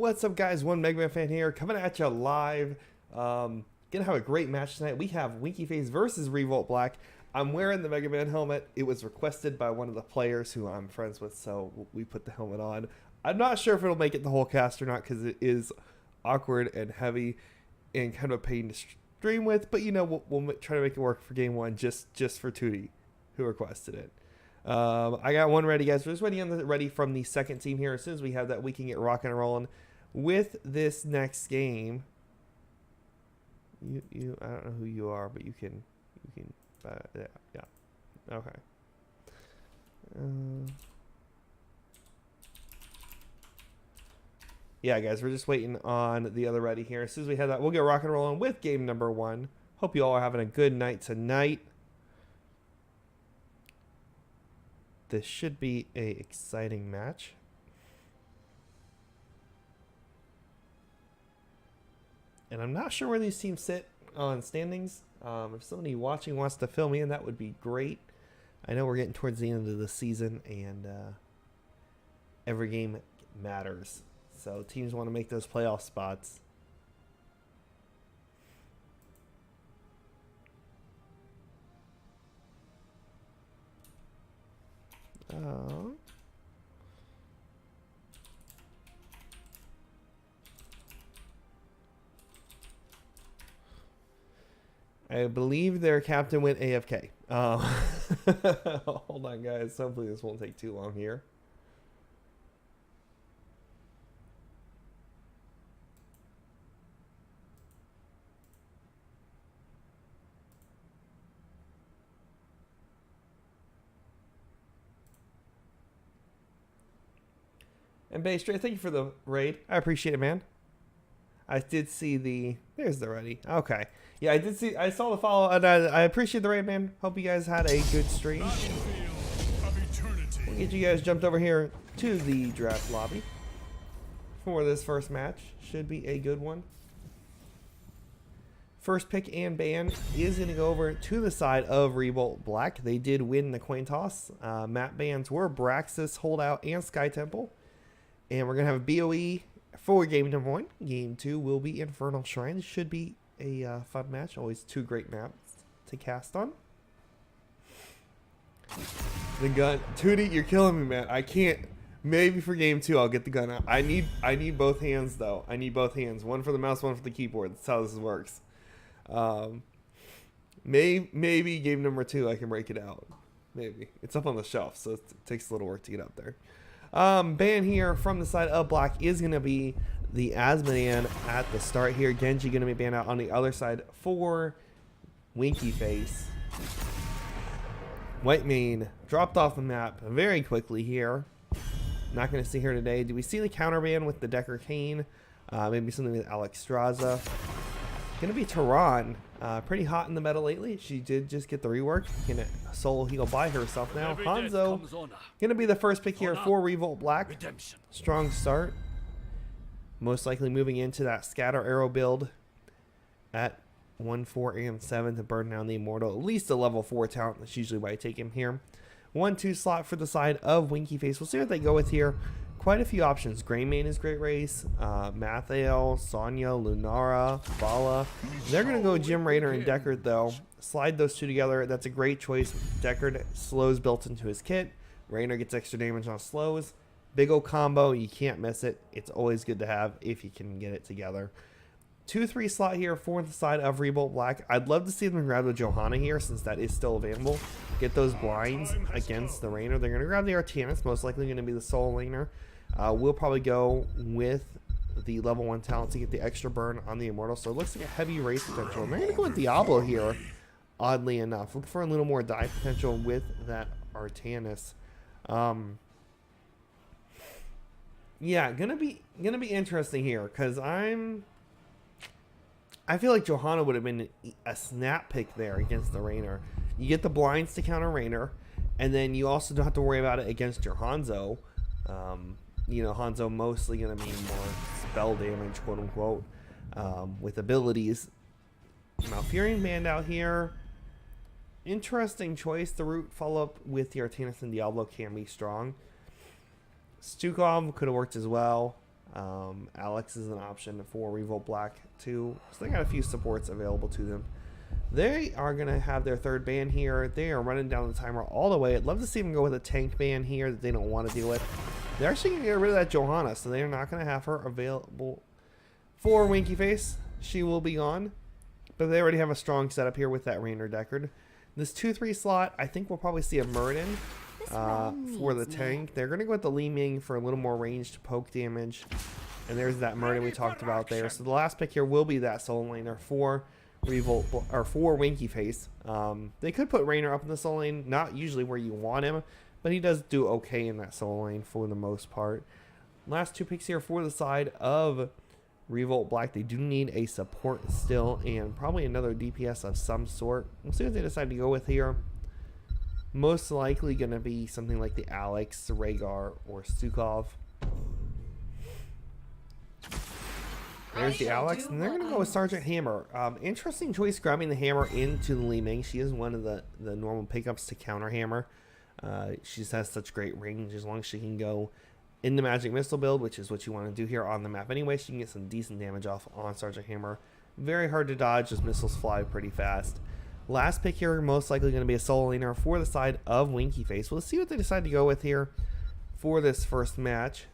What's up, guys? One Mega Man fan here, coming at you live. Gonna have a great match tonight. We have Winky Face versus Revolt Black. I'm wearing the Mega Man helmet. It was requested by one of the players who I'm friends with, so we put the helmet on. I'm not sure if it'll make it the whole cast or not because it is awkward and heavy and kind of a pain to stream with. But you know, we'll try to make it work for game one, just for Tootie, who requested it. I got one ready, guys. We're just waiting on the ready from the second team here. As soon as we have that, we can get rocking and rolling with this next game. You I don't know who you are, but you can yeah. Okay. Yeah, guys, we're just waiting on the other ready here. As soon as we have that, we'll get rocking and rolling with game number one. Hope you all are having a good night tonight. This should be a exciting match. And I'm not sure where these teams sit on standings. If somebody watching wants to fill me in, that would be great. I know we're getting towards the end of the season, and every game matters. So teams want to make those playoff spots. I believe their captain went AFK. Hold on, guys. Hopefully this won't take too long here. And Bay Straight, thank you for the raid. I appreciate it, man. I did see the... There's the ready. Okay. Yeah, I saw the follow, and I appreciate the raid, man. Hope you guys had a good stream. We'll get you guys jumped over here to the draft lobby for this first match. Should be a good one. First pick and ban is going to go over to the side of Revolt Black. They did win the coin toss. Map bans were Braxis, Holdout, and Sky Temple. And we're going to have a BOE for game number one. Game two will be Infernal Shrine. This should be a fun match. Always two great maps to cast on. The gun. Tootie, you're killing me, man. I can't. Maybe for game two, I'll get the gun out. I need both hands, though. I need both hands. One for the mouse, one for the keyboard. That's how this works. Maybe game number two, I can break it out. Maybe. It's up on the shelf, so it takes a little work to get up there. Ban here from the side of Black is going to be the Asmodean at the start here. Genji going to be banned out on the other side for Winky Face. White Mane dropped off the map very quickly here. Not going to see her today. Do we see the counter ban with the Decker Kane? Maybe something with Alex Straza. Going to be Tehran. Pretty hot in the meta lately. She did just get the rework. Gonna solo heal by herself now. Hanzo gonna be the first pick here for Revolt Black. Strong start. Most likely moving into that scatter arrow build at 1, 4, and 7 to burn down the Immortal. At least a level 4 talent. That's usually why I take him here. 1-2 slot for the side of Winky Face. We'll see what they go with here. Quite a few options. Greymane is great race. Mathael, Sonya, Lunara, Bala. They're going to go Jim Raynor and Deckard, though. Slide those two together. That's a great choice. Deckard slows built into his kit. Raynor gets extra damage on slows. Big ol' combo. You can't miss it. It's always good to have if you can get it together. 2-3 slot here for the side of Revolt Black. I'd love to see them grab the Johanna here since that is still available. Get those blinds against the Raynor. They're going to grab the Artanis. Most likely going to be the solo laner. We'll probably go with the level 1 talent to get the extra burn on the Immortal. So it looks like a heavy race potential. And they're going to go with Diablo here, oddly enough. Look for a little more die potential with that Artanis. Yeah, gonna be interesting here because I feel like Johanna would have been a snap pick there against the Raynor. You get the blinds to counter Raynor, and then you also don't have to worry about it against your Hanzo. You know, Hanzo mostly going to be more spell damage, quote unquote, with abilities. Malfurion banned out here. Interesting choice. The root follow-up with the Artanis and Diablo can be strong. Stukov could have worked as well. Alex is an option for Revolt Black too. So they got a few supports available to them. They are going to have their third ban here. They are running down the timer all the way. I'd love to see them go with a tank ban here that they don't want to deal with. They're actually going to get rid of that Johanna, so they're not going to have her available for Winky Face. She will be gone. But they already have a strong setup here with that Rainer Deckard. This 2-3 slot, I think we'll probably see a Murden for the tank. They're going to go with the Li Ming for a little more ranged poke damage. And there's that Murden we talked about there. So the last pick here will be that Soul Laner for Revolt, or for Winky Face. They could put Rainer up in the Soul Lane, not usually where you want him, but he does do okay in that Soul Lane for the most part. Last two picks here for the side of Revolt Black. They do need a support still, and probably another DPS of some sort. We'll see what they decide to go with here. Most likely going to be something like the Alex, Rhaegar, or Stukov. There's the Alex, and they're going to go with Sergeant Hammer. Interesting choice grabbing the Hammer into the Li Ming. She is one of the normal pickups to counter Hammer. She just has such great range as long as she can go in the Magic Missile build, which is what you want to do here on the map anyway. She can get some decent damage off on Sergeant Hammer. Very hard to dodge, as missiles fly pretty fast. Last pick here, most likely going to be a Soul Laner for the side of Winky Face. Well, let's see what they decide to go with here for this first match.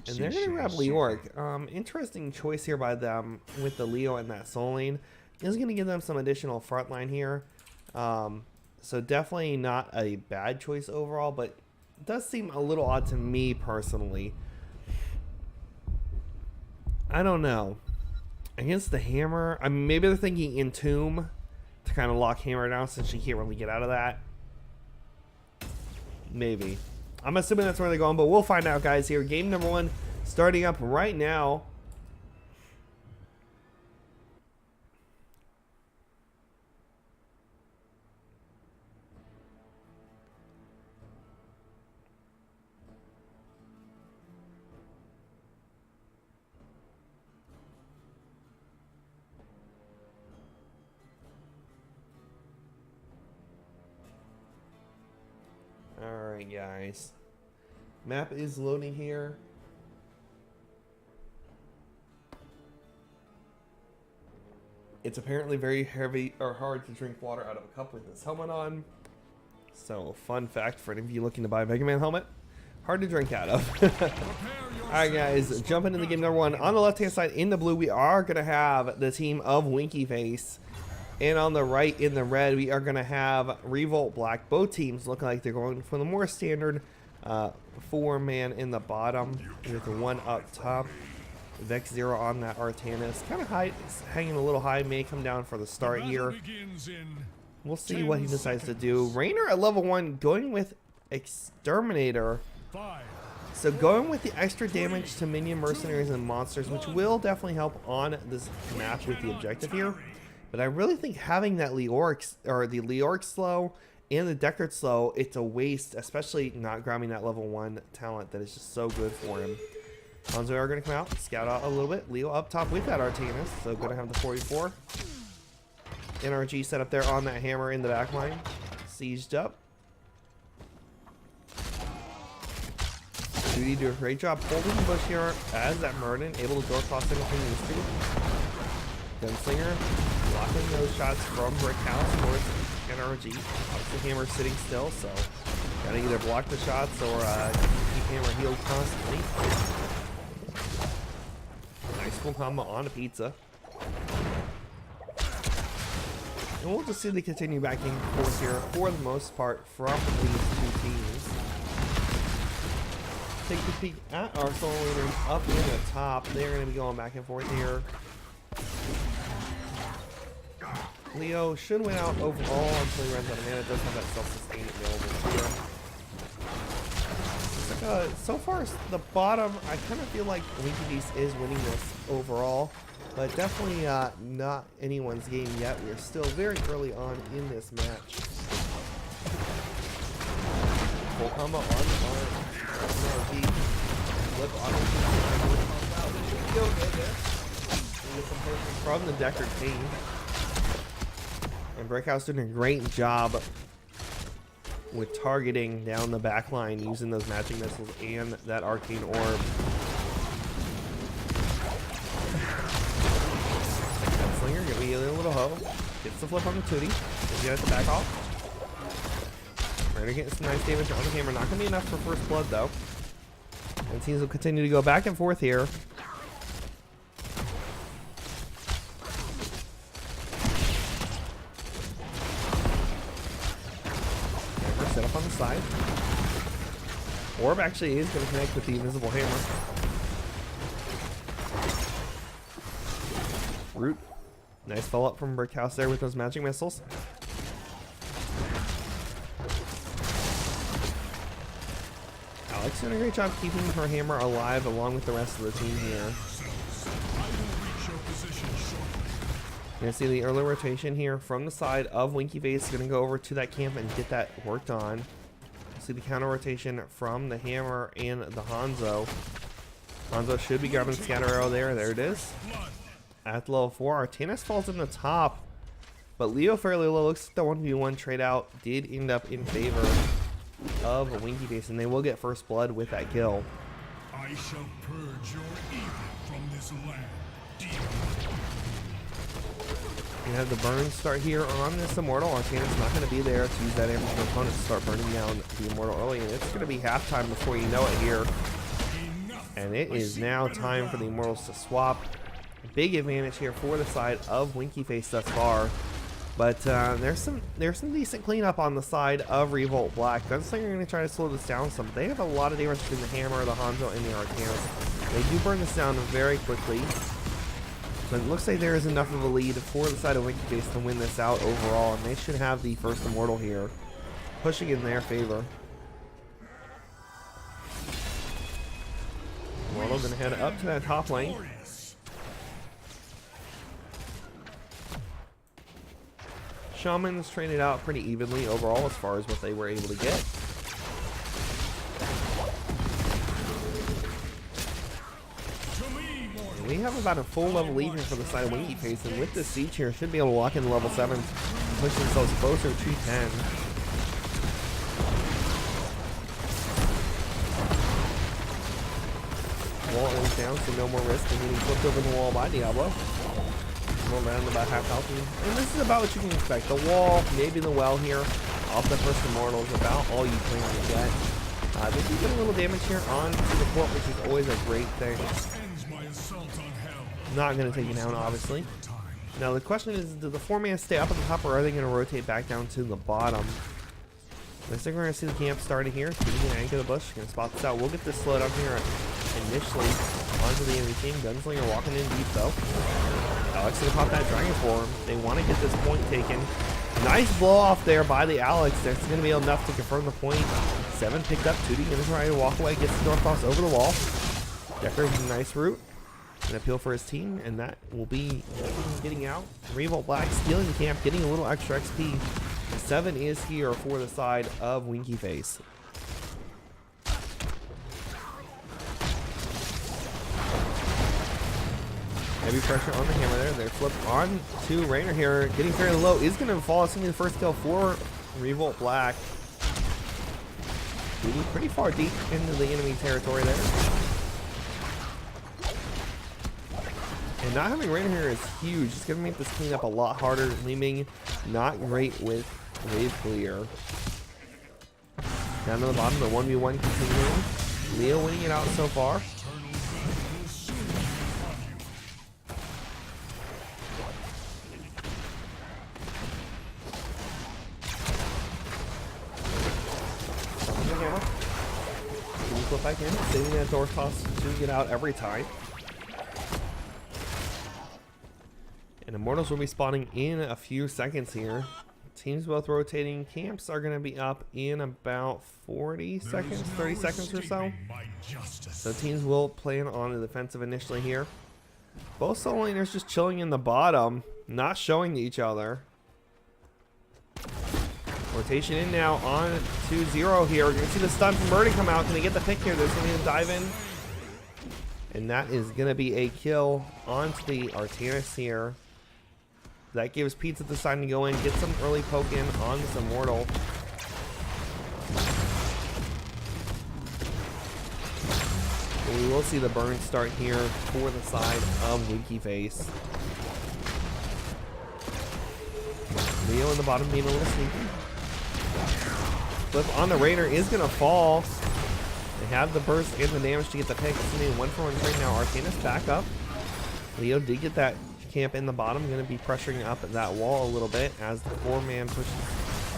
And they're going to grab Leoric. Interesting choice here by them with the Leo and that Soul Lane. Is going to give them some additional frontline here. So definitely not a bad choice overall, but it does seem a little odd to me personally. I don't know. Against the Hammer, I mean, maybe they're thinking Entomb to kind of lock Hammer down since she can't really get out of that. Maybe. I'm assuming that's where they're going, but we'll find out, guys, here. Game number 1 starting up right now. Alright, guys. Map is loading here. It's apparently very heavy or hard to drink water out of a cup with this helmet on. So, fun fact for any of you looking to buy a Mega Man helmet, hard to drink out of. Alright, guys, jumping into game number 1. On the left hand side in the blue, we are going to have the team of Winky Face. And on the right in the red, we are going to have Revolt Black. Both teams looking like they're going for the more standard 4-man in the bottom with 1 up top. Vex 0 on that Artanis. Kind of high, hanging a little high. May come down for the start here. We'll see what he decides to do. Rainer at level 1 going with Exterminator. So going with the extra damage to minion mercenaries and monsters, which will definitely help on this match with the objective here. But I really think having that Leoric, or the Leoric slow and the Deckard slow, it's a waste, especially not grabbing that level 1 talent that is just so good for him. Hanzo are going to come out, scout out a little bit. Leo up top with that Artanis, so going to have the 44. NRG set up there on that Hammer in the back line. Sieged up. Duty do a great job holding the bush here as that Murden, able to door cross anything he needs to. Gunslinger blocking those shots from Brick House towards NRG. Obviously Hammer sitting still, so gotta either block the shots or keep Hammer healed constantly. Nice full combo on a pizza. And we'll just see the continue back and forth here for the most part from these two teams. Take a peek at our Soul Laners up in the top. They're going to be going back and forth here. Leo should win out overall until he runs out of mana. It does have that self-sustain available here. So far, the bottom, I kind of feel like Winky Face is winning this overall, but definitely not anyone's game yet. We're still very early on in this match. Full combo on the arm. Flip on from the Deckard team. And Breakhouse doing a great job with targeting down the back line using those magic missiles and that arcane orb. Gunslinger, give me a little hoe. Gets the flip on the Tootie. He's gonna have to back off. Rainer getting some nice damage on the hammer. Not gonna be enough for first blood though. And teams will continue to go back and forth here. Set up on the side. Orb actually is going to connect with the invisible hammer. Root. Nice follow up from Brickhouse there with those magic missiles. Alex doing a great job keeping her hammer alive along with the rest of the team here. You're going to see the early rotation here from the side of Winky Face. Going to go over to that camp and get that worked on. See the counter rotation from the hammer and the Hanzo. Hanzo should be grabbing the scatter arrow there. There it is. At level 4, Artanis falls in the top. But Leo fairly low. Looks like the 1v1 trade out did end up in favor of Winky Face. And they will get first blood with that kill. I shall purge your evil from this land. You have the burn start here on this Immortal. Artanis not going to be there to use that damage component to start burning down the Immortal early. And it's going to be halftime before you know it here. And it is now time for the Immortals to swap. Big advantage here for the side of Winky Face thus far. But there's some decent cleanup on the side of Revolt Black. Gunslinger are going to try to slow this down some. They have a lot of damage between the hammer, the Hanzo, and the Artanis. They do burn this down very quickly. But it looks like there is enough of a lead for the side of Winky Face to win this out overall, and they should have the first Immortal here, pushing in their favor. Immortal gonna head up to that top lane. Shamans traded out pretty evenly overall as far as what they were able to get. We have about a full level lead here for the side of Winky Face, and with this siege here, should be able to lock in level 7, push themselves closer to 10. Wall is down, so no more risk in getting flipped over the wall by Diablo. More around about half health, and this is about what you can expect. The wall, maybe the well here, off the first Immortal is about all you plan to get. They do get a little damage here on the port, which is always a great thing. Not going to take it down, obviously. Now the question is, do the 4-man stay up at the top, or are they going to rotate back down to the bottom? I think we're going to see the camp started here. He's going to anchor the bush. Going to spot this out. We'll get this slowed up here initially onto the enemy team. Gunslinger walking in deep though. Alex going to pop that dragon for him. They want to get this point taken. Nice blow off there by the Alex. That's going to be enough to confirm the point. 7 picked up. Tootie going to try to walk away. Gets the Northcross over the wall. Decker with a nice route. An appeal for his team, and that will be getting out. Revolt Black stealing the camp, getting a little extra XP. 7 is here for the side of Winky Face. Heavy pressure on the hammer there. They flip on to Rainer here, getting fairly low. Is going to fall into the first kill for Revolt Black. Pretty far deep into the enemy territory there. And not having Rainer here is huge. It's going to make this cleanup a lot harder. Leeming not great with wave clear. Down to the bottom, the 1v1 continuing. Leo winning it out so far. Flip back in, saving that door toss to get out every time. And Immortals will be spawning in a few seconds here. Teams both rotating. Camps are going to be up in about 40 seconds, 30 seconds or so. So teams will plan on the defensive initially here. Both solo laners just chilling in the bottom, not showing to each other. Rotation in now on to 0 here. We're going to see the stun from Birdie come out. Can they get the pick here? There's going to be a dive in. And that is going to be a kill onto the Artanis here. That gives Pizza the sign to go in, get some early poke in on this Immortal. And we will see the burn start here for the side of Winky Face. Leo in the bottom being a little sneaky. Flip on the Raider is going to fall. They have the burst and the damage to get the pick. It's going to be a 1-for-1 trade now. Arcanus back up. Leo did get that camp in the bottom. Going to be pressuring up that wall a little bit as the 4-man pushes,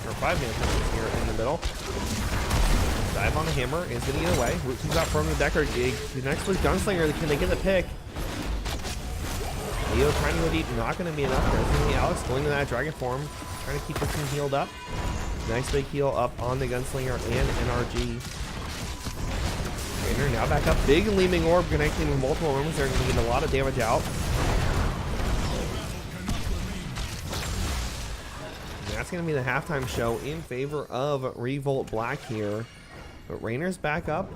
or 5-man pushes here in the middle. Dive on the hammer is going to get away. Root comes out from the Decker gig. The next was Gunslinger. Can they get the pick? Leo trying to go deep. Not going to be enough. There's going to be Alex going to that dragon form. Trying to keep the team healed up. Nice big heal up on the Gunslinger and NRG. Trainer now back up. Big Leaping Orb connecting with multiple members. They're going to get a lot of damage out. And that's going to be the halftime show in favor of Revolt Black here. But Rainer's back up.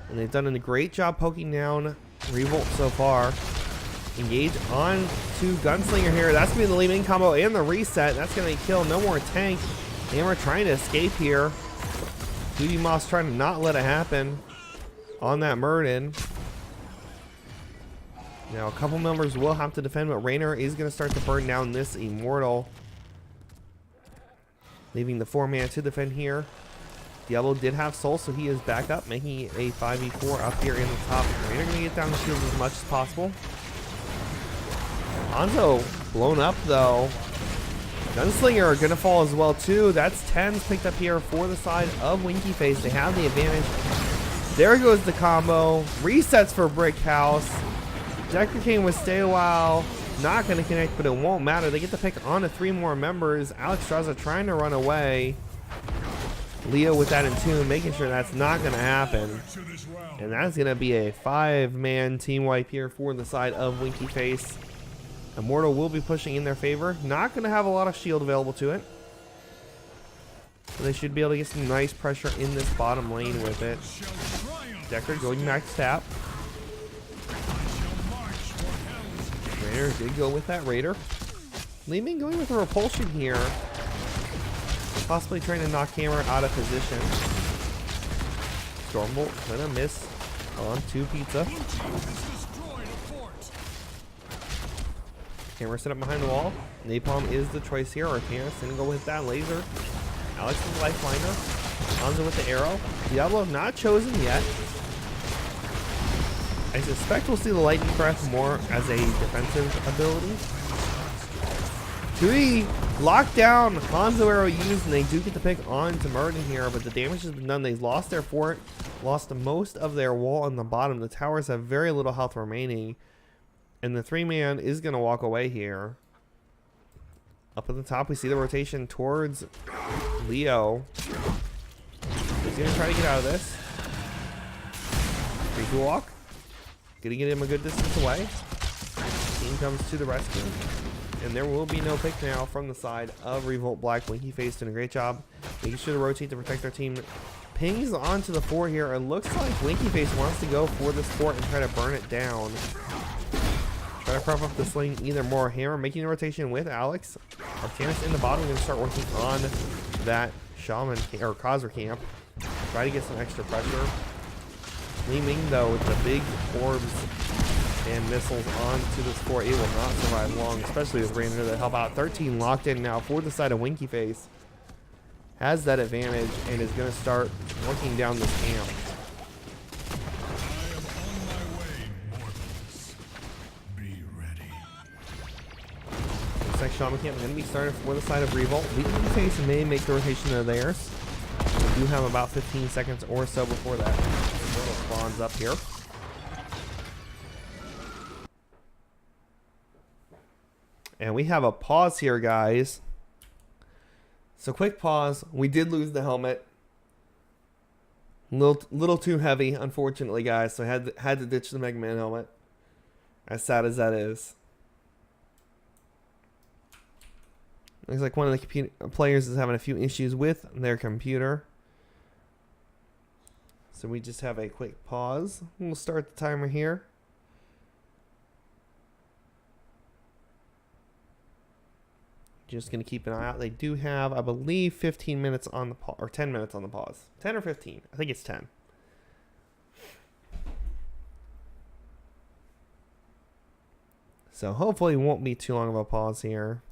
And they've done a great job poking down Revolt so far. Engage on to Gunslinger here. That's going to be the Leaping combo and the reset. That's going to kill. No more tank. Hammer trying to escape here. Duty Moss trying to not let it happen on that Murden. Now a couple members will have to defend, but Rainer is going to start to burn down this Immortal. Leaving the 4-man to defend here. Diablo did have Soul, so he is back up, making it a 5v4 up here in the top. Rainer going to get down the shield as much as possible. Hanzo blown up though. Gunslinger are going to fall as well too. That's 10s picked up here for the side of Winky Face. They have the advantage. There goes the combo. Resets for Brick House. Decker King with Stay a While. Not going to connect, but it won't matter. They get the pick on to 3 more members. Alex Straza trying to run away. Leo with that in tune, making sure that's not going to happen. And that's going to be a 5-man team wipe here for the side of Winky Face. Immortal will be pushing in their favor. Not going to have a lot of shield available to it. So they should be able to get some nice pressure in this bottom lane with it. Decker going back to tap. Raider did go with that Raider. Leeming going with a repulsion here. Possibly trying to knock Hammer out of position. Stormbolt gonna miss on 2 Pizza. Hammer set up behind the wall. Napalm is the choice here. Arcanus didn't go with that laser. Alex with the lifeliner. Hanzo with the arrow. Diablo not chosen yet. I suspect we'll see the lightning breath more as a defensive ability. 3 lockdown Hanzo arrow used, and they do get the pick on to Murden here, but the damage has been done. They've lost their fort, lost most of their wall on the bottom. The towers have very little health remaining. And the 3-man is going to walk away here. Up at the top, we see the rotation towards Leo. He's going to try to get out of this. Free to walk. Going to get him a good distance away. Team comes to the rescue. And there will be no pick now from the side of Revolt Black. Winky Face doing a great job making sure to rotate to protect their team. Pings onto the 4 here. It looks like Winky Face wants to go for this fort and try to burn it down. Try to prop up the sling either more. Hammer making the rotation with Alex. Arcanus in the bottom, going to start working on that Shaman or Khazra camp. Try to get some extra pressure. Leeming though with the big orbs and missiles onto this fort. It will not survive long, especially with Rainer to help out. 13 locked in now for the side of Winky Face. Has that advantage and is going to start working down this camp. Next Shaman camp is going to be started for the side of Revolt. Winky Face may make the rotation of theirs. We do have about 15 seconds or so before that spawns up here. And we have a pause here, guys. So quick pause. We did lose the helmet. Little too heavy, unfortunately, guys. So I had to ditch the Mega Man helmet. As sad as that is. Looks like one of the players is having a few issues with their computer. So we just have a quick pause. We'll start the timer here. Just going to keep an eye out. They do have, I believe, 15 minutes on the pause, or 10 minutes on the pause. 10 or 15. I think it's 10. So hopefully it won't be too long of a pause here.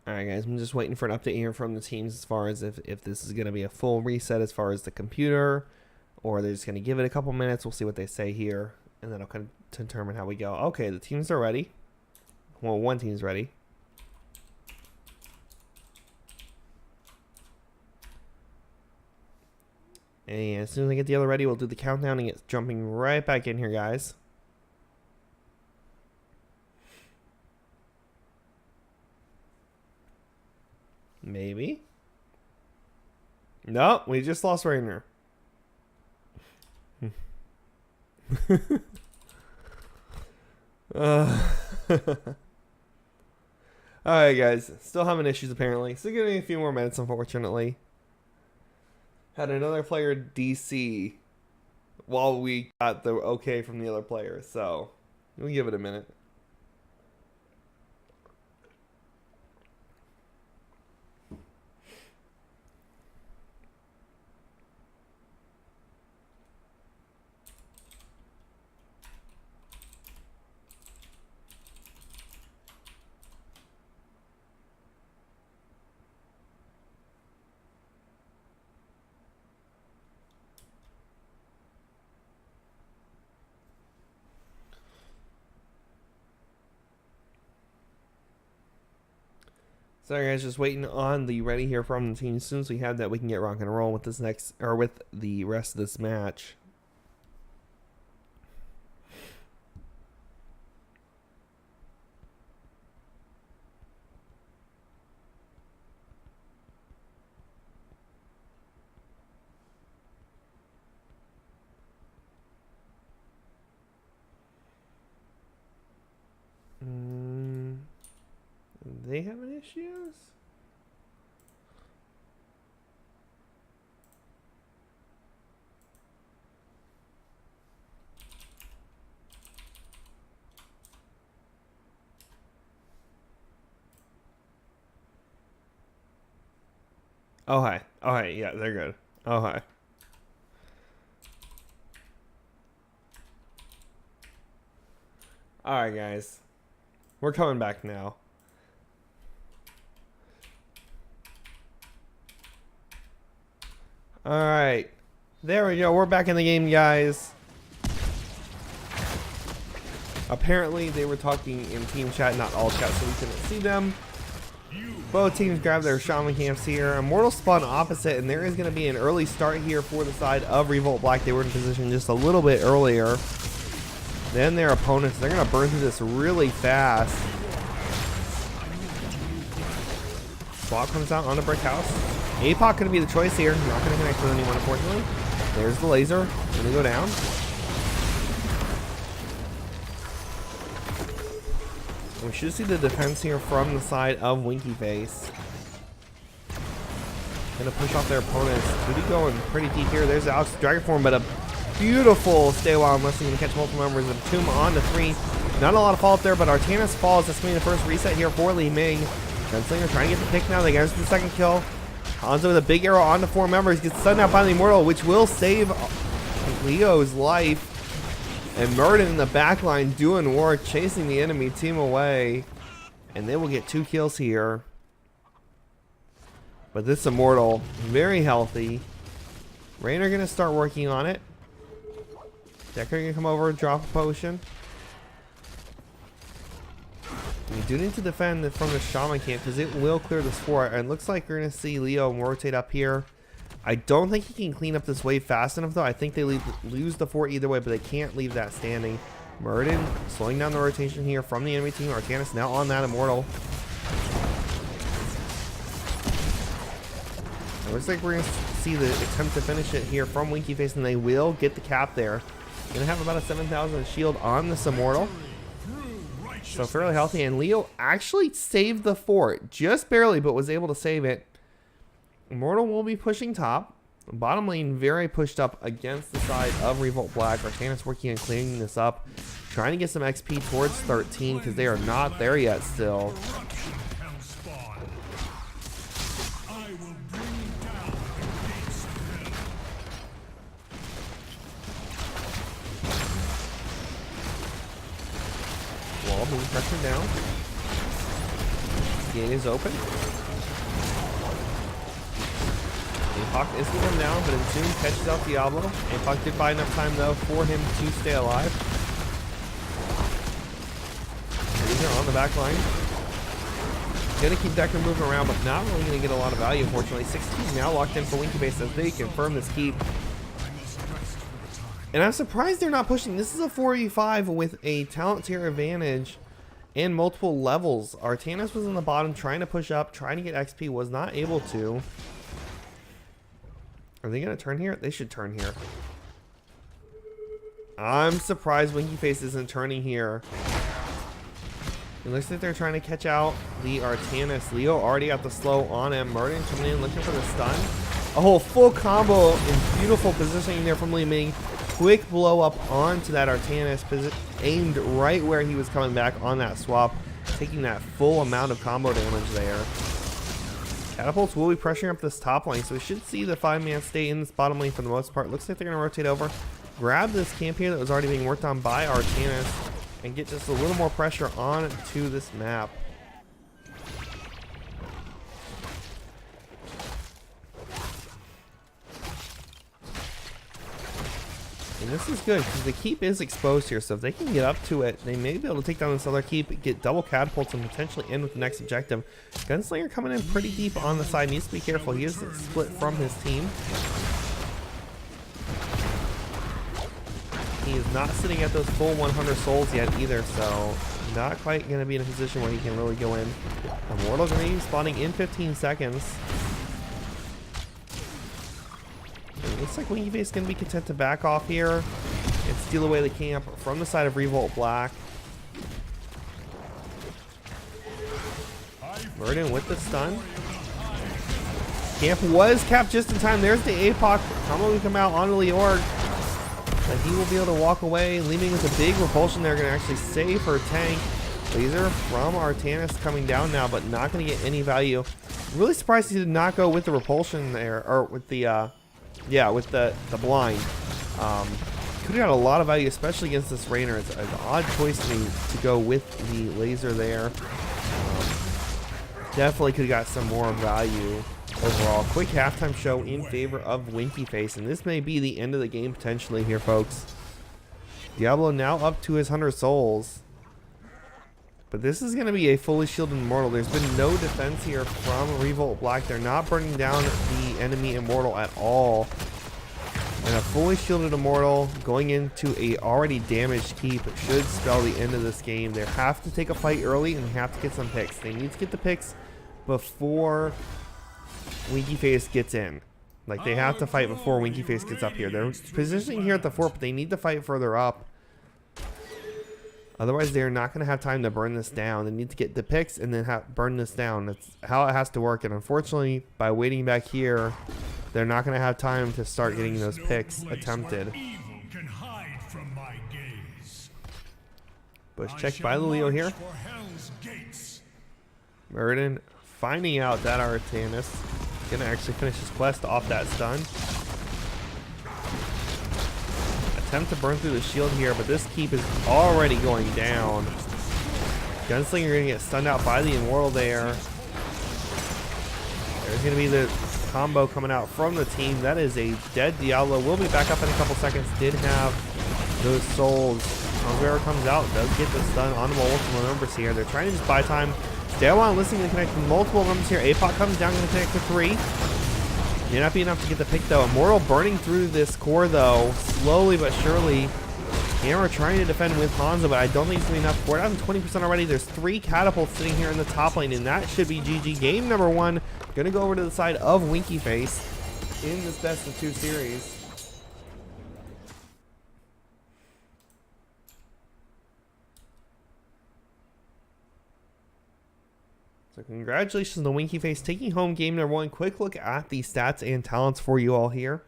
Alright guys, I'm just waiting for an update here from the teams as far as if this is going to be a full reset as far as the computer, or they're just going to give it a couple minutes. We'll see what they say here, and then I'll kind of determine how we go. Okay, the teams are ready. Well, one team's ready. And as soon as I get the other ready, we'll do the countdown and get jumping right back in here, guys. Maybe. No, we just lost Rainer. Alright guys, still having issues apparently. Still getting a few more minutes unfortunately. Had another player DC while we got the okay from the other player, so we'll give it a minute. Sorry guys, just waiting on the ready here from the team. As soon as we have that, we can get rock and roll with this next, or with the rest of this match. They having issues? Oh hi. Oh hi. Yeah, they're good. Oh hi. Alright guys. We're coming back now. Alright. There we go. We're back in the game, guys. Apparently, they were talking in team chat, not all chat, so we couldn't see them. Both teams grab their shaman camps here. Immortal spawn opposite, and there is going to be an early start here for the side of Revolt Black. They were in position just a little bit earlier than their opponents. They're going to burn through this really fast. Swap comes out on the brick house. APOC going to be the choice here. Not going to connect with anyone, unfortunately. There's the laser. Going to go down. We should see the defense here from the side of Winky Face. Going to push off their opponents. Booty going pretty deep here. There's the Alex Dragon Form, but a beautiful stay while unless going to catch multiple members of the Tomb on to 3. Not a lot of fall up there, but Artanis falls. That's going to be the first reset here for Li Ming. Gunslinger trying to get the pick now. They get the second kill. Hanzo with a big arrow onto 4 members. Gets stunned out by the Immortal, which will save Leo's life. And Murden in the back line doing work, chasing the enemy team away. And they will get 2 kills here. But this Immortal, very healthy. Rainer going to start working on it. Decker going to come over and drop a potion. We do need to defend from the Shaman camp because it will clear this fort. And it looks like we're going to see Leo rotate up here. I don't think he can clean up this wave fast enough though. I think they lose the fort either way, but they can't leave that standing. Murden slowing down the rotation here from the enemy team. Artanis now on that Immortal. It looks like we're going to see the attempt to finish it here from Winky Face, and they will get the cap there. Gonna have about a 7,000 shield on this Immortal. So fairly healthy. And Leo actually saved the fort. Just barely, but was able to save it. Immortal will be pushing top. Bottom lane very pushed up against the side of Revolt Black. Artanis working on cleaning this up. Trying to get some XP towards 13 because they are not there yet still. Wall being pressured down. Gate is open. Apoc is going down, but Entomb catches out Diablo. Apoc did buy enough time though for him to stay alive. Laser on the back line. Gonna keep Decker moving around, but not really gonna get a lot of value, unfortunately. 16 now locked in for Winky Base as they confirm this keep. And I'm surprised they're not pushing. This is a 4v5 with a talent tier advantage and multiple levels. Artanis was in the bottom trying to push up, trying to get XP, was not able to. Are they going to turn here? They should turn here. I'm surprised Winky Face isn't turning here. It looks like they're trying to catch out the Artanis. Leo already got the slow on him. Murden coming in looking for the stun. A whole full combo in beautiful positioning there from Li Ming. Quick blow up onto that Artanis, aimed right where he was coming back on that swap, taking that full amount of combo damage there. Catapults will be pressuring up this top lane, so we should see the 5-man stay in this bottom lane for the most part. Looks like they're going to rotate over, grab this camp here that was already being worked on by Artanis, and get just a little more pressure on to this map. And this is good because the keep is exposed here, so if they can get up to it, they may be able to take down this other keep, get double catapults, and potentially end with the next objective. Gunslinger coming in pretty deep on the side, needs to be careful. He is split from his team. He is not sitting at those full 100 souls yet either, so not quite going to be in a position where he can really go in. Immortal Green spawning in 15 seconds. It looks like Winky Face is going to be content to back off here and steal away the camp from the side of Revolt Black. Murden with the stun. Camp was capped just in time. There's the APOC. Combo will come out onto Leorg. But he will be able to walk away, leaving with a big repulsion there. Going to actually save her tank. Laser from Artanis coming down now, but not going to get any value. Really surprised he did not go with the repulsion there, or with the yeah, with the blind. Could have got a lot of value, especially against this Rainer. It's an odd choice to go with the laser there. Definitely could have got some more value overall. Quick halftime show in favor of Winky Face, and this may be the end of the game potentially here, folks. Diablo now up to his 100 souls. But this is going to be a fully shielded Immortal. There's been no defense here from Revolt Black. They're not burning down the enemy Immortal at all. And a fully shielded Immortal going into a already damaged keep should spell the end of this game. They have to take a fight early and they have to get some picks. They need to get the picks before Winky Face gets in. Like, they have to fight before Winky Face gets up here. They're positioning here at the fort, but they need to fight further up. Otherwise, they're not going to have time to burn this down. They need to get the picks and then burn this down. That's how it has to work. And unfortunately, by waiting back here, they're not going to have time to start getting those picks attempted. Bush checked by the Leo here. Murden finding out that Artanis going to actually finish his quest off that stun. Attempt to burn through the shield here, but this keep is already going down. Gunslinger going to get stunned out by the Immortal there. There's going to be the combo coming out from the team. That is a dead Diablo. We'll be back up in a couple seconds. Did have those souls. Whoever comes out does get the stun on multiple numbers here. They're trying to just buy time. They want listening to connect multiple numbers here. APOC comes down, going to connect to 3. May not be enough to get the pick though. Immortal burning through this core though, slowly but surely. Hammer trying to defend with Hanzo, but I don't think it's going to be enough. We're down to 20% already. There's 3 catapults sitting here in the top lane, and that should be GG. Game number 1. Going to go over to the side of Winky Face in this best of 2 series. So congratulations to Winky Face taking home game number 1. Quick look at the stats and talents for you all here.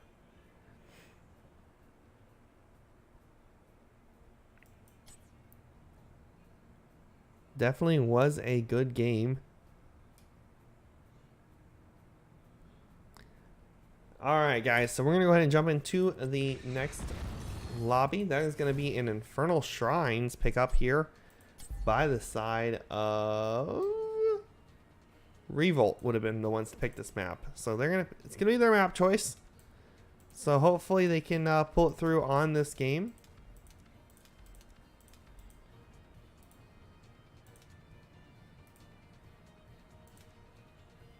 Definitely was a good game. Alright guys, so we're going to go ahead and jump into the next lobby. That is going to be an Infernal Shrines pickup here by the side of Revolt would have been the ones to pick this map. So it's gonna be their map choice. So hopefully they can pull it through on this game.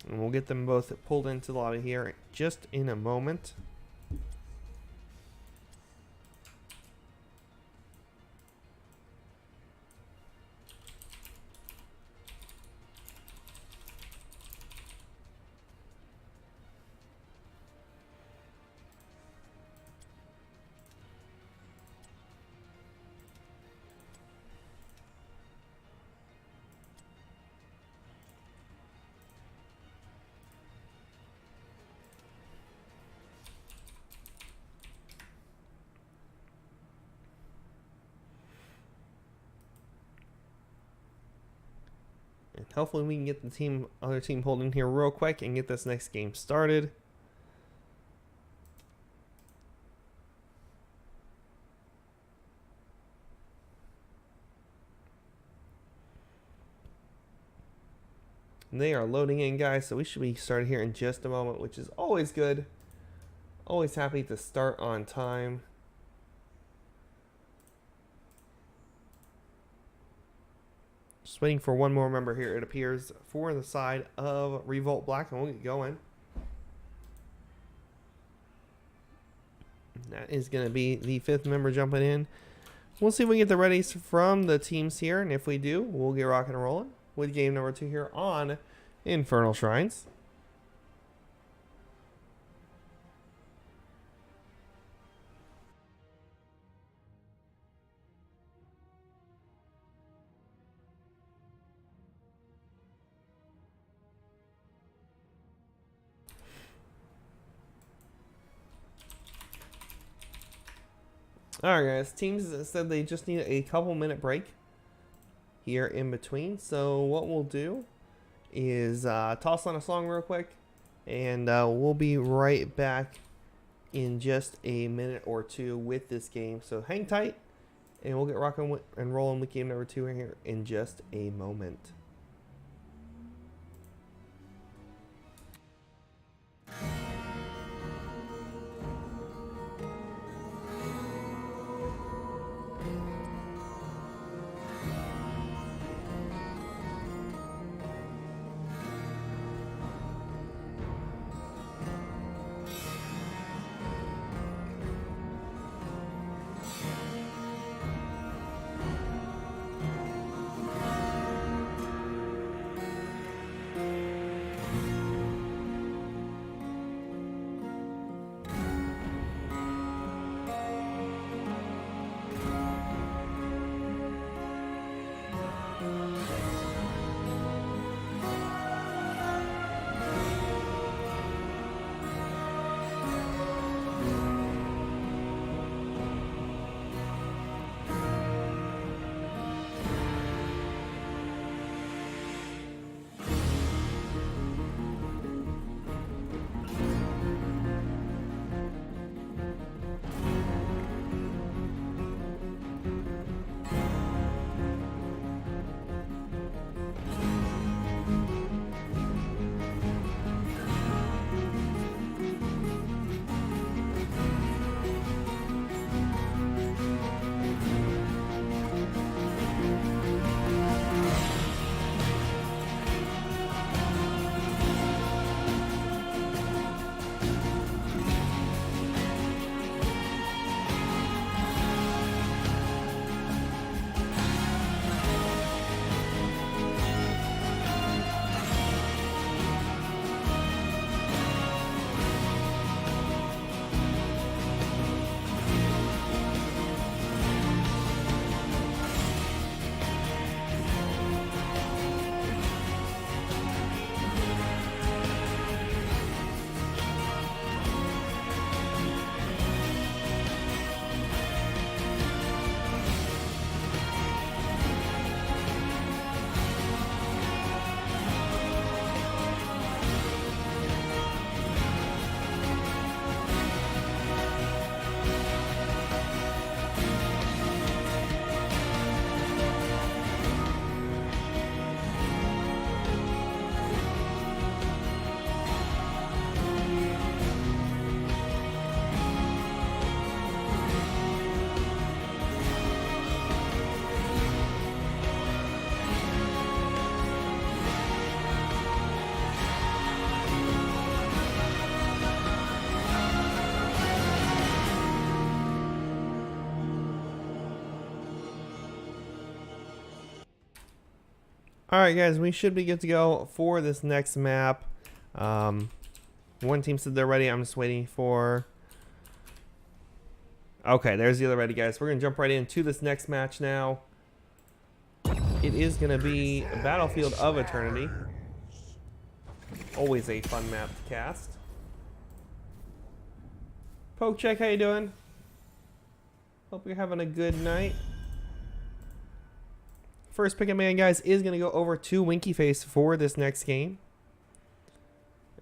And we'll get them both pulled into the lobby here just in a moment. And hopefully we can get the other team pulled in here real quick and get this next game started. And they are loading in, guys, so we should be started here in just a moment, which is always good. Always happy to start on time. Just waiting for one more member here, it appears, for the side of Revolt Black, and we'll get going. That is going to be the 5th member jumping in. We'll see if we get the readies from the teams here, and if we do, we'll get rocking and rolling with game number 2 here on Infernal Shrines. Alright guys, teams said they just need a couple minute break here in between. So what we'll do is toss on a song real quick, and we'll be right back in just a minute or two with this game. So hang tight, and we'll get rocking and rolling with game number 2 here in just a moment. Alright guys, we should be good to go for this next map. One team said they're ready. I'm just waiting for... Okay, there's the other ready guys. We're going to jump right into this next match now. It is going to be a Battlefield of Eternity. Always a fun map to cast. Poke check, how you doing? Hope you're having a good night. First pick of man, guys, is going to go over to Winky Face for this next game.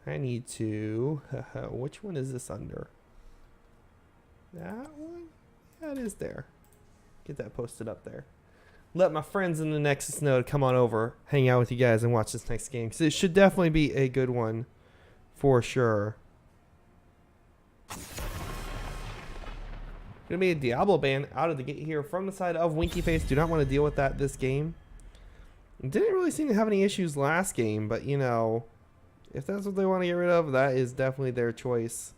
I need to... which one is this under? That one? Yeah, it is there. Get that posted up there. Let my friends in the Nexus node come on over, hang out with you guys, and watch this next game. Because it should definitely be a good one. For sure. Gonna be a Diablo ban out of the gate here from the side of Winky Face. Do not want to deal with that this game. Didn't really seem to have any issues last game, but you know, if that's what they want to get rid of, that is definitely their choice.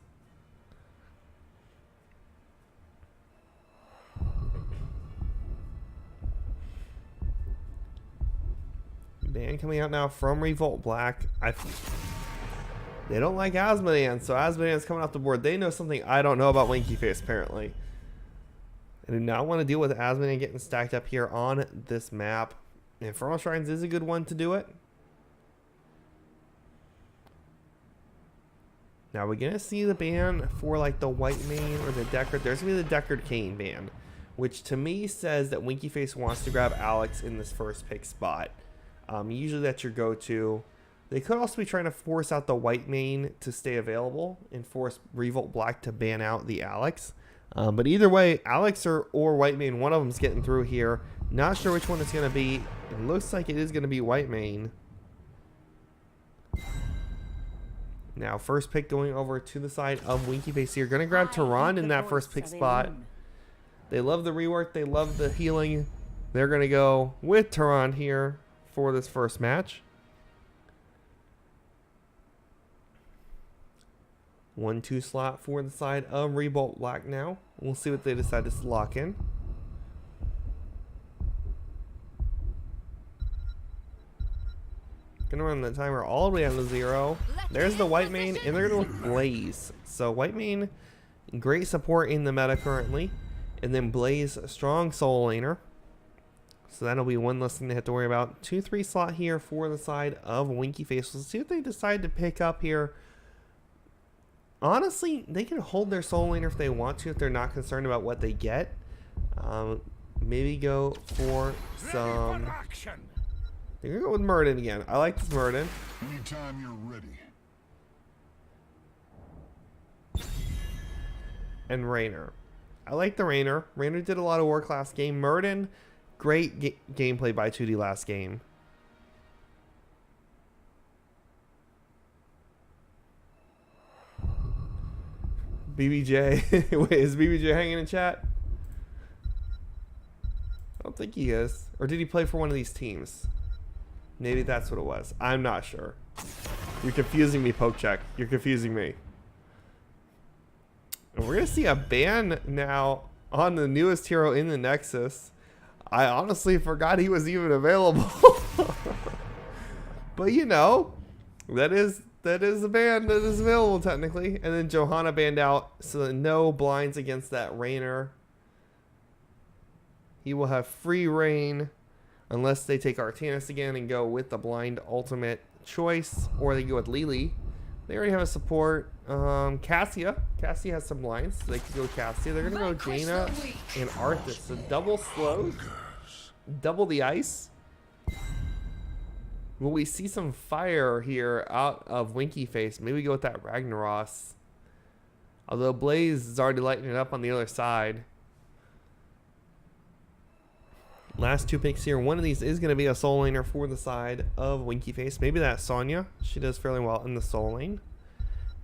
Ban coming out now from Revolt Black. They don't like Asmodean, so Asmodean's coming off the board. They know something I don't know about Winky Face, apparently. I do not want to deal with Asmodean getting stacked up here on this map. Infernal Shrines is a good one to do it. Now we're going to see the ban for like the White Mane or the Deckard. There's going to be the Deckard Cane ban, which to me says that Winky Face wants to grab Alex in this first pick spot. Usually that's your go-to. They could also be trying to force out the White Mane to stay available and force Revolt Black to ban out the Alex. But either way, Alex or White Mane, one of them's getting through here. Not sure which one it's going to be. It looks like it is going to be White Mane. Now, first pick going over to the side of Winky Face here. Going to grab Tehran in that first pick spot. They love the rework. They love the healing. They're going to go with Tehran here for this first match. 1-2 slot for the side of Revolt Black now. We'll see what they decide to lock in. Gonna run the timer all the way down to 0. There's the White Mane, and they're gonna go with Blaze. So White Mane, great support in the meta currently. And then Blaze, a strong soul laner. So that'll be one less thing they have to worry about. 2-3 slot here for the side of Winky Face. Let's see what they decide to pick up here. Honestly, they can hold their soul laner if they want to, if they're not concerned about what they get. Maybe go for some... They're going to go with Murden again. I like this Murden. Anytime you're ready. And Raynor. I like the Raynor. Raynor did a lot of work last game. Murden, great gameplay by 2D last game. BBJ. Wait, is BBJ hanging in chat? I don't think he is. Or did he play for one of these teams? Maybe that's what it was. I'm not sure. You're confusing me, Poke Check. You're confusing me. And we're going to see a ban now on the newest hero in the Nexus. I honestly forgot he was even available. But you know, that is a ban that is available technically. And then Johanna banned out, so no blinds against that Raynor. He will have free reign unless they take Artanis again and go with the blind ultimate choice, or they go with Lily. They already have a support. Cassia has some blinds, so they can go Cassia. They're gonna go Jaina and Arthas. So double slows, double the ice. Will we see some fire here out of Winky Face? Maybe go with that Ragnaros. Although Blaze is already lighting it up on the other side. Last two picks here. One of these is going to be a soul laner for the side of Winky Face. Maybe that's Sonya. She does fairly well in the soul lane.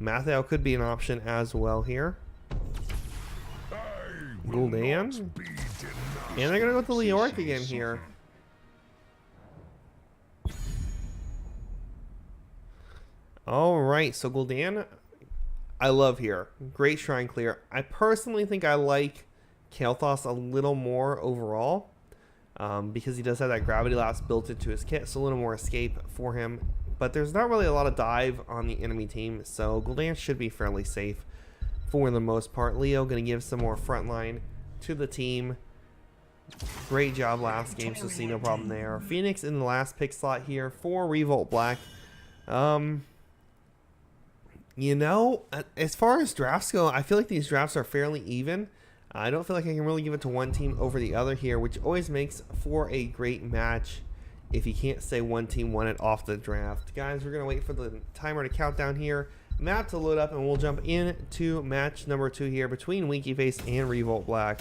Matheo could be an option as well here. Gul'dan. And they're going to go with the Leoric again here. Alright, so Gul'dan, I love here. Great shrine clear. I personally think I like Kael'thas a little more overall. because he does have that gravity lapse built into his kit, so a little more escape for him. But there's not really a lot of dive on the enemy team, so Gul'dan should be fairly safe for the most part. Leo going to give some more frontline to the team. Great job last game, so see no problem there. Phoenix in the last pick slot here for Revolt Black. You know, as far as drafts go, I feel like these drafts are fairly even. I don't feel like I can really give it to one team over the other here, which always makes for a great match if you can't say one team won it off the draft. Guys, we're going to wait for the timer to count down here, map to load up, and we'll jump into match number 2 here between Winky Face and Revolt Black.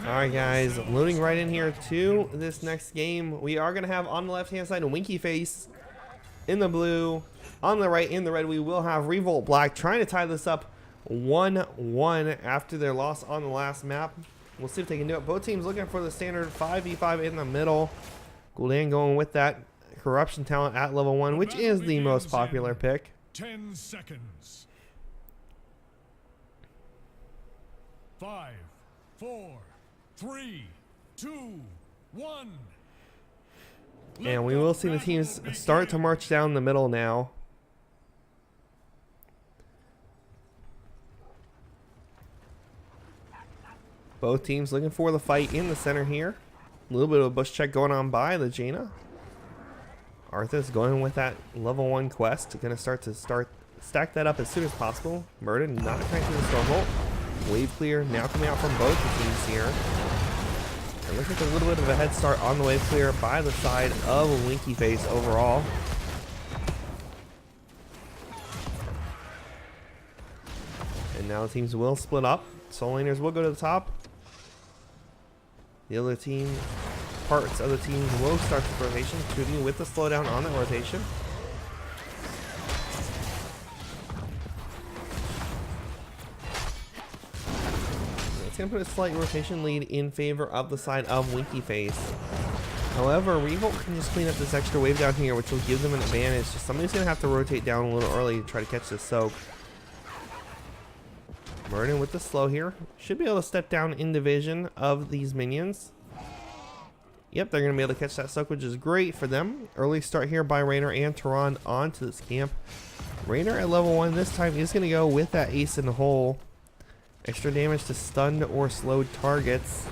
Alright guys, loading right in here to this next game. We are going to have on the left hand side a Winky Face in the blue. On the right in the red we will have Revolt Black trying to tie this up 1-1 after their loss on the last map. We'll see if they can do it. Both teams looking for the standard 5v5 in the middle. Gul'dan going with that corruption talent at level 1, which is the most popular pick. 10 seconds. 5, 4, 3, 2, 1. And we will see the teams start to march down the middle now. Both teams looking for the fight in the center here. A little bit of a bush check going on by the Jaina. Arthur's going with that level 1 quest. Going to stack that up as soon as possible. Murder not trying to do the Stormbolt. Wave clear now coming out from both the teams here. It looks like a little bit of a head start on the wave clear by the side of Winky Face overall. And now the teams will split up. Soul Laners will go to the top. The other team, parts of the teams will start the rotation, shooting with the slowdown on the rotation. It's going to put a slight rotation lead in favor of the side of Winky Face. However, Revolt can just clean up this extra wave down here, which will give them an advantage. So somebody's going to have to rotate down a little early to try to catch this soak. Murden with the slow here. Should be able to step down in division of these minions. Yep, they're going to be able to catch that soak, which is great for them. Early start here by Raynor and Tehran onto this camp. Raynor at level 1 this time is going to go with that ace in the hole. Extra damage to stunned or slowed targets.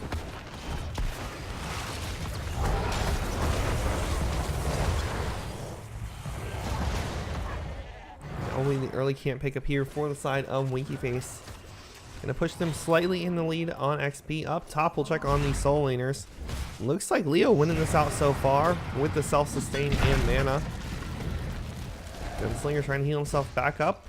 Only the early camp pick up here for the side of Winky Face. Gonna push them slightly in the lead on XP. Up top, we'll check on the Soul Laners. Looks like Leo winning this out so far with the self-sustain and mana. Gunslinger trying to heal himself back up.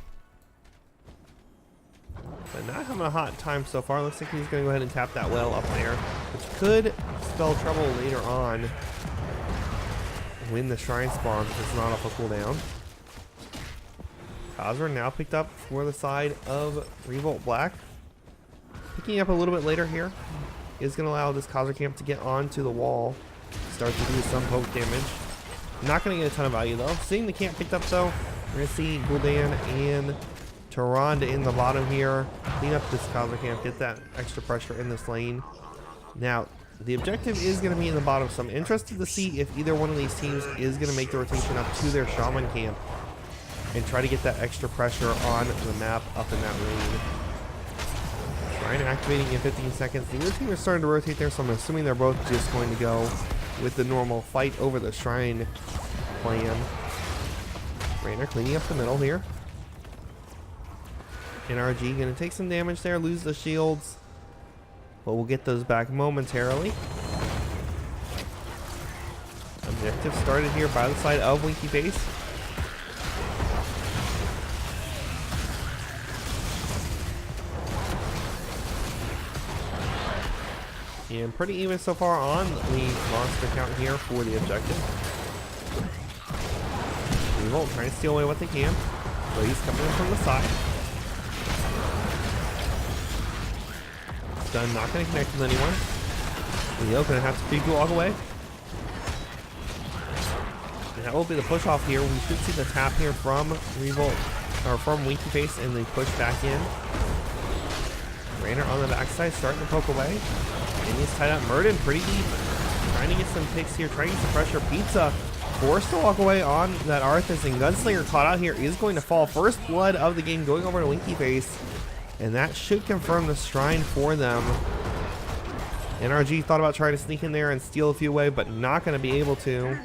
But not having a hot time so far. Looks like he's gonna go ahead and tap that well up there, which could spell trouble later on when the shrine spawns if it's not off a cooldown. Khazra now picked up for the side of Revolt Black. Picking up a little bit later here is going to allow this Khazra camp to get onto the wall. Start to do some poke damage. Not going to get a ton of value though. Seeing the camp picked up though, we're going to see Gul'dan and Tehran in the bottom here. Clean up this Khazra camp, get that extra pressure in this lane. Now, the objective is going to be in the bottom, so I'm interested to see if either one of these teams is going to make the rotation up to their Shaman camp and try to get that extra pressure on the map up in that lane. Shrine activating in 15 seconds. The other team is starting to rotate there, so I'm assuming they're both just going to go with the normal fight over the shrine plan. Raynor cleaning up the middle here. NRG going to take some damage there, lose the shields, but we'll get those back momentarily. Objective started here by the side of Winky Face. And pretty even so far on the monster count here for the objective. Revolt trying to steal away what they can. Blaze coming in from the side. Stun not going to connect with anyone. Leo going to have to speed walk away. And that will be the push off here. We should see the tap here from Revolt, or from Winky Face, and they push back in. Rainer on the backside starting to poke away. And he's tied up. Murden pretty deep. Trying to get some picks here, trying to get some pressure. Pizza forced to walk away on that Arthas, and Gunslinger caught out here is going to fall. First blood of the game going over to Winky Face. And that should confirm the shrine for them. NRG thought about trying to sneak in there and steal a few away, but not going to be able to.